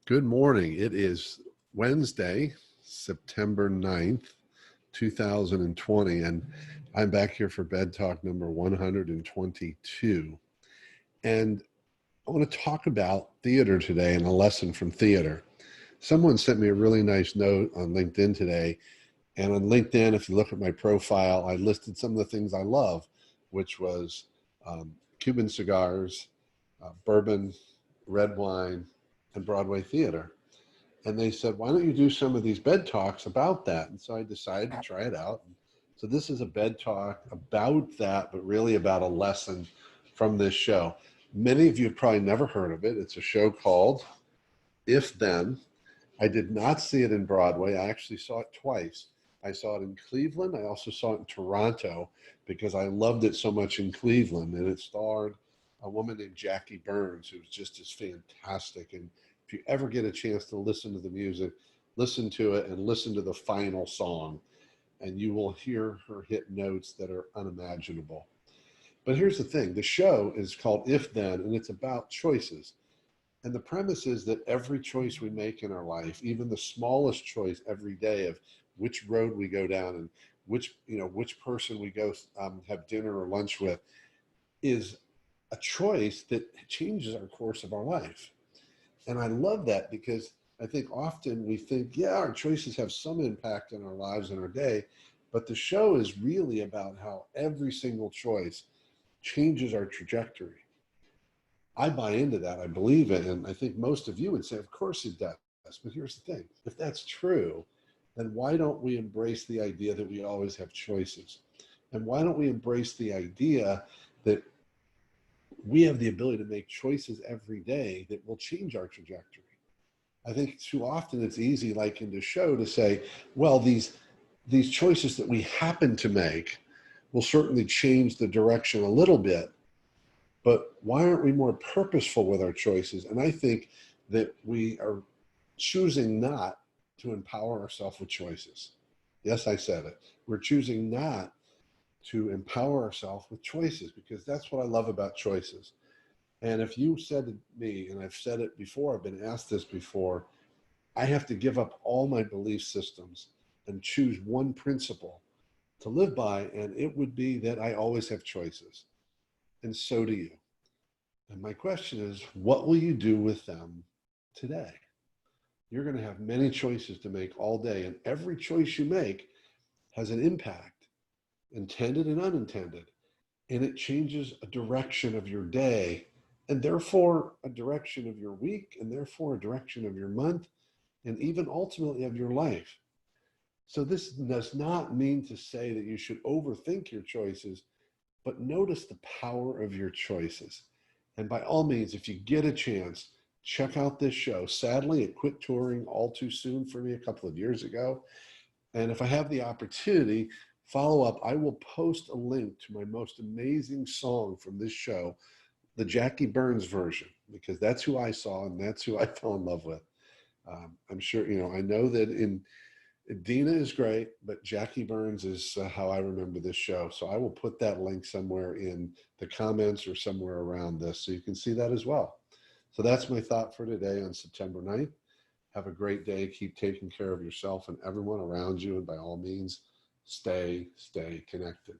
Good morning. It is Wednesday, September 9th, 2020, and I'm back here for Bed Talk number 122. And I want to talk about theater today and a lesson from theater. Someone sent me a really nice note on LinkedIn today. And on LinkedIn, if you look at my profile, I listed some of the things I love, which was Cuban cigars, bourbon, red wine, and Broadway theater. And they said, why don't you do some of these bed talks about that? And so I decided to try it out. So this is a bed talk about that, but really about a lesson from this show. Many of you have probably never heard of it. It's a show called If Then. I did not see it in Broadway. I actually saw it twice. I saw it in Cleveland. I also saw it in Toronto because I loved it so much in Cleveland. And it starred a woman named Jackie Burns, who was just as fantastic. And if you ever get a chance to listen to the music, listen to it and listen to the final song, and you will hear her hit notes that are unimaginable. But here's the thing. The show is called If Then, and it's about choices. And the premise is that every choice we make in our life, even the smallest choice every day of which road we go down and which person we go have dinner or lunch with, is a choice that changes our course of our life. And I love that because I think often we think, yeah, our choices have some impact in our lives and our day, but the show is really about how every single choice changes our trajectory. I buy into that. I believe it. And I think most of you would say, of course it does. But here's the thing. If that's true, then why don't we embrace the idea that we always have choices? And why don't we embrace the idea that we have the ability to make choices every day that will change our trajectory? I think too often it's easy, like in the show, to say, well, these choices that we happen to make will certainly change the direction a little bit, but why aren't we more purposeful with our choices? And I think that we are choosing not to empower ourselves with choices. Yes, I said it. We're choosing not to empower ourselves with choices because that's what I love about choices. And if you said to me, and I've said it before, I've been asked this before, I have to give up all my belief systems and choose one principle to live by, and it would be that I always have choices. And so do you. And my question is, what will you do with them today? You're going to have many choices to make all day, and every choice you make has an impact, intended and unintended, and it changes a direction of your day, and therefore a direction of your week, and therefore a direction of your month, and even ultimately of your life. So this does not mean to say that you should overthink your choices, but notice the power of your choices. And by all means, if you get a chance, check out this show. Sadly, it quit touring all too soon for me a couple of years ago. And if I have the opportunity, follow up, I will post a link to my most amazing song from this show, the Jackie Burns version, because that's who I saw and that's who I fell in love with. I'm sure, I know that Dina is great, but Jackie Burns is how I remember this show. So I will put that link somewhere in the comments or somewhere around this so you can see that as well. So that's my thought for today on September 9th. Have a great day. Keep taking care of yourself and everyone around you. And by all means, stay connected.